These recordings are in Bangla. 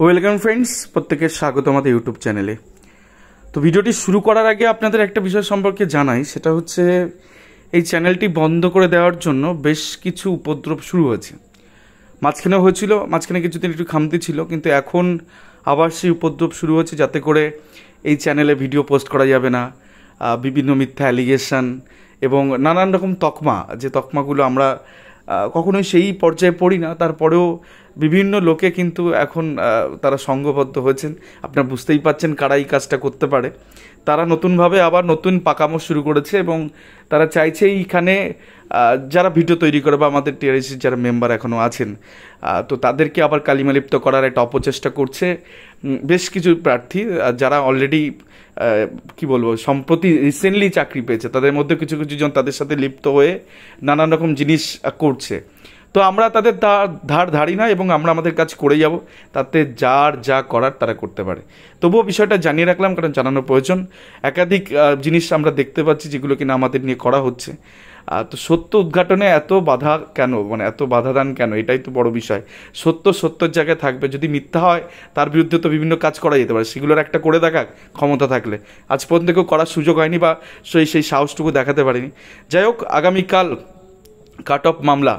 ওয়েলকাম ফ্রেন্ডস, প্রত্যেকে স্বাগত আমাদের ইউটিউব চ্যানেলে। তো ভিডিওটি শুরু করার আগে আপনাদের একটা বিষয় সম্পর্কে জানাই, সেটা হচ্ছে এই চ্যানেলটি বন্ধ করে দেওয়ার জন্য বেশ কিছু উপদ্রব শুরু হয়েছে। মাঝখানে হয়েছিল, মাঝখানে কিছুদিন একটু খামতি ছিল, কিন্তু এখন আবার সেই উপদ্রব শুরু হচ্ছে, যাতে করে এই চ্যানেলে ভিডিও পোস্ট করা যাবে না, বিভিন্ন মিথ্যা অ্যালিগেশন এবং নানান রকম তকমা, যে তকমাগুলো আমরা কখনোই সেই পর্যায়ে পড়ি না, তারপরেও বিভিন্ন লোকে কিন্তু এখন তারা সংঘবদ্ধ হয়েছেন। আপনারা বুঝতেই পাচ্ছেন কারা এই কাজটা করতে পারে। তারা নতুনভাবে আবার নতুন পাকামো শুরু করেছে এবং তারা চাইছে এইখানে যারা ভিডিও তৈরি করে বা আমাদের টিআরএসির যারা মেম্বার এখনও আছেন, তো তাদেরকে আবার কালিমালিপ্ত করার একটা অপচেষ্টা করছে বেশ কিছু প্রার্থী যারা অলরেডি কি বলবো সম্প্রতি রিসেন্টলি চাকরি পেয়েছে। তাদের মধ্যে কিছু কিছু জন তাদের সাথে লিপ্ত হয়ে নানান রকম জিনিস করছে। তো আমরা তাদের ধারি না এবং আমরা আমাদের কাজ করে যাব, তাতে যার যা করার তারা করতে পারে। তবুও বিষয়টা জানিয়ে রাখলাম, কারণ জানানো প্রয়োজন। একাধিক জিনিস আমরা দেখতে পাচ্ছি যেগুলো কিনা আমাদের নিয়ে করা হচ্ছে। তো সত্য উদ্ঘাটনে এত বাধা কেন, মানে এত বাধাদান কেন, এটাই তো বড় বিষয়। সত্যর জায়গায় থাকবে, যদি মিথ্যা হয় তার বিরুদ্ধে তো বিভিন্ন কাজ করা যেতে পারে, সেগুলোর একটা করে দেখাক ক্ষমতা থাকলে। আজ পর্যন্ত কেউ করার সুযোগ হয়নি বা সেই সাহসটুকু দেখাতে পারেনি। যাই হোক, আগামীকাল কাট অফ মামলা,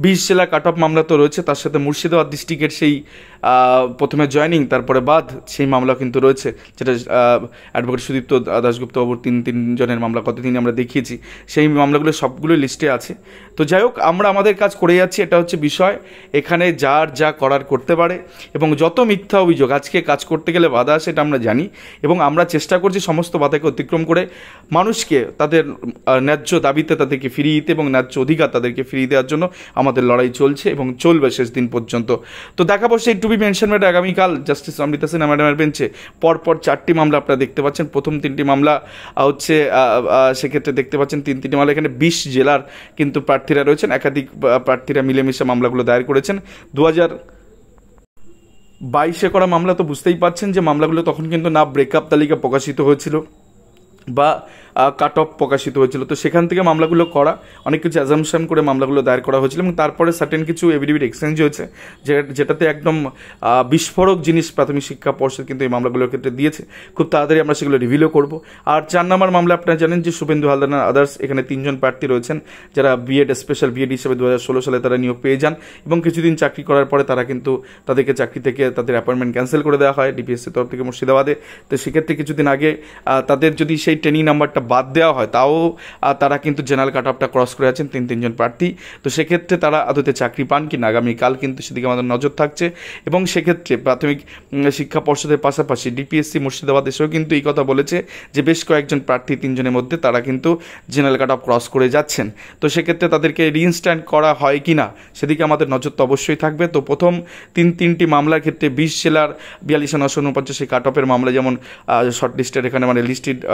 20 জেলা কাট অফ মামলা তো রয়েছে, তার সাথে মুর্শিদাবাদ ডিস্ট্রিক্টের সেই প্রথমে জয়নিং তারপরে বাদ সেই মামলা কিন্তু রয়েছে, যেটা অ্যাডভোকেট সুদীপ্ত দাশগুপ্ত বাবুর তিনজনের মামলা কতদিন আমরা দেখিয়েছি। সেই মামলাগুলো সবগুলোই লিস্টে আছে। তো যাই হোক, আমরা আমাদের কাজ করে যাচ্ছি, এটা হচ্ছে বিষয়। এখানে যার যা করার করতে পারে এবং যত মিথ্যা অভিযোগ আজকে কাজ করতে গেলে বাধা আসে, এটা আমরা জানি এবং আমরা চেষ্টা করছি সমস্ত বাধাকে অতিক্রম করে মানুষকে তাদের ন্যায্য দাবিতে তাদেরকে ফিরিয়ে দিতে এবং ন্যায্য অধিকার তাদেরকে ফিরিয়ে দেওয়ার জন্য আমাদের লড়াই চলছে এবং চলবে শেষ দিন পর্যন্ত। তো দেখাবো সেই টু বি মেনশন ম্যাটার আগামীকাল জাস্টিস অমৃতা সিনহা ম্যাডামের বেঞ্চে পরপর 4টি মামলা আপনারা দেখতে পাচ্ছেন। প্রথম 3টি মামলা হচ্ছে সেক্ষেত্রে দেখতে পাচ্ছেন 3টি মামলা, এখানে 20 জেলার কিন্তু প্রার্থীরা রয়েছেন। একাধিক প্রার্থীরা মিলেমিশে মামলাগুলো দায়ের করেছেন। 2022 করা মামলা, তো বুঝতেই পারছেন যে মামলাগুলো তখন কিন্তু না ব্রেকআপ তালিকা প্রকাশিত হয়েছিল বা কাট অফ প্রকাশিত হয়েছিল। তো সেখান থেকে মামলাগুলো করা, অনেক কিছু অ্যাজামশন করে মামলাগুলো দায়ের করা হয়েছিল এবং তারপরে সার্টেন কিছু এভিডেভিট এক্সচেঞ্জ হয়েছে, যেটাতে একদম বিস্ফোরক জিনিস প্রাথমিক শিক্ষা পর্ষদ কিন্তু এই মামলাগুলোর ক্ষেত্রে দিয়েছে। খুব তাড়াতাড়ি আমরা সেগুলো রিভিলও করব। আর 4 নম্বর মামলা আপনারা জানেন যে শুভেন্দু হালদার আদার্স, এখানে 3 জন প্রার্থী রয়েছেন যারা স্পেশাল বিএড হিসেবে 2016 সালে তারা নিয়োগ পেয়ে যান এবং কিছুদিন চাকরি করার পরে তারা কিন্তু তাদেরকে চাকরি থেকে তাদের অ্যাপয়েন্টমেন্ট ক্যান্সেল করে দেওয়া হয় ডিপিএসসির তরফ থেকে মুর্শিদাবাদে। তো সেক্ষেত্রে কিছুদিন আগে তাদের যদি সেই ট্রেনিং নাম্বারটা বাদ দেওয়া হয়, তাও তারা কিন্তু জেনারেল কাট অফটা ক্রস করে আছেন 3 জন প্রার্থী। তো সেক্ষেত্রে তারা আদতে চাকরি পান কি না আগামীকাল কিন্তু সেদিকে আমাদের নজর থাকছে এবং সেক্ষেত্রে প্রাথমিক শিক্ষা পর্ষদের পাশাপাশি ডিপিএসসি মুর্শিদাবাদ এসেও কিন্তু এই কথা বলেছে যে বেশ কয়েকজন প্রার্থী 3 জনের মধ্যে তারা কিন্তু জেনারেল কাট অফ ক্রস করে যাচ্ছেন। তো সেক্ষেত্রে তাদেরকে রিইনস্ট্যান্ড করা হয় কি না সেদিকে আমাদের নজর তো অবশ্যই থাকবে। তো প্রথম 3টি মামলার ক্ষেত্রে 20 জেলার 42,949 কাট অফের মামলা যেমন শর্ট লিস্টেড, এখানে মানে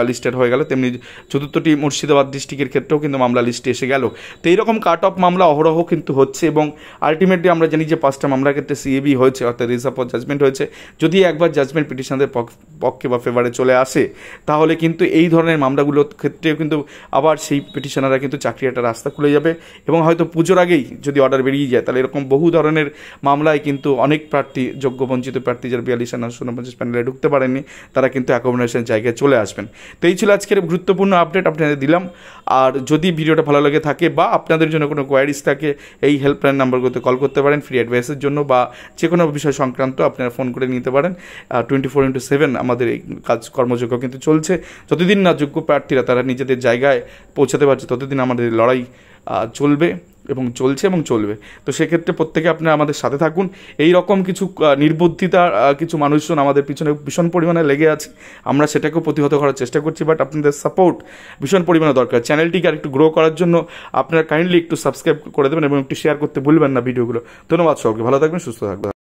লিস্টেড হয়ে গেল, তেমনি 4টি মুর্শিদাবাদ ডিস্ট্রিক্টের ক্ষেত্রেও কিন্তু মামলা লিস্টে এসে গেল। তো এইরকম কাট অফ মামলা অহরহ কিন্তু হচ্ছে এবং আলটিমেটলি আমরা জানি যে 5টা মামলার ক্ষেত্রে সিএবি হয়েছে, অর্থাৎ রিজার্ভ ফর জাজমেন্ট হয়েছে। যদি একবার জাজমেন্ট পিটিশনারদের পক্ষে বা ফেভারে চলে আসে, তাহলে কিন্তু এই ধরনের মামলাগুলোর ক্ষেত্রেও কিন্তু আবার সেই পিটিশনাররা কিন্তু চাকরি একটা রাস্তা খুলে যাবে এবং হয়তো পুজোর আগেই যদি অর্ডার বেরিয়ে যায়, তাহলে এরকম বহু ধরনের মামলায় কিন্তু অনেক প্রার্থী, যোগ্য বঞ্চিত প্রার্থী যারা 42,949 প্যানেলে ঢুকতে পারেননি, তারা কিন্তু অ্যাকোমোডেশন জায়গায় চলে আসবেন। তো এই ছিল আজকের গুরুত্বপূর্ণ আপডেট আপনাদের দিলাম। আর যদি ভিডিওটা ভালো লাগে থাকে বা আপনাদের জন্য কোনো কোয়ারিজ থাকে, এই হেল্পলাইন নাম্বারগুলোতে কল করতে পারেন ফ্রি অ্যাডভাইসের জন্য, বা যে কোনো বিষয় সংক্রান্ত আপনারা ফোন করে নিতে পারেন। 24/7 আমাদের এই কর্মযোগ্য কিন্তু চলছে। যতদিন না যোগ্য প্রার্থীরা তারা নিজেদের জায়গায় পৌঁছাতে পারছে, ততদিন আমাদের লড়াই চলবে এবং চলছে এবং চলবে। তো সেক্ষেত্রে প্রত্যেকে আপনারা আমাদের সাথে থাকুন। এই রকম কিছু নির্বুদ্ধিতা কিছু মানুষজন আমাদের পিছনে ভীষণ পরিমাণে লেগে আছে, আমরা সেটাকেও প্রতিহত করার চেষ্টা করছি, বাট আপনাদের সাপোর্ট ভীষণ পরিমাণে দরকার। চ্যানেলটিকে আর একটু গ্রো করার জন্য আপনারা কাইন্ডলি একটু সাবস্ক্রাইব করে দেবেন এবং একটু শেয়ার করতে ভুলবেন না ভিডিওগুলো। ধন্যবাদ সবাইকে, ভালো থাকবেন, সুস্থ থাকবেন।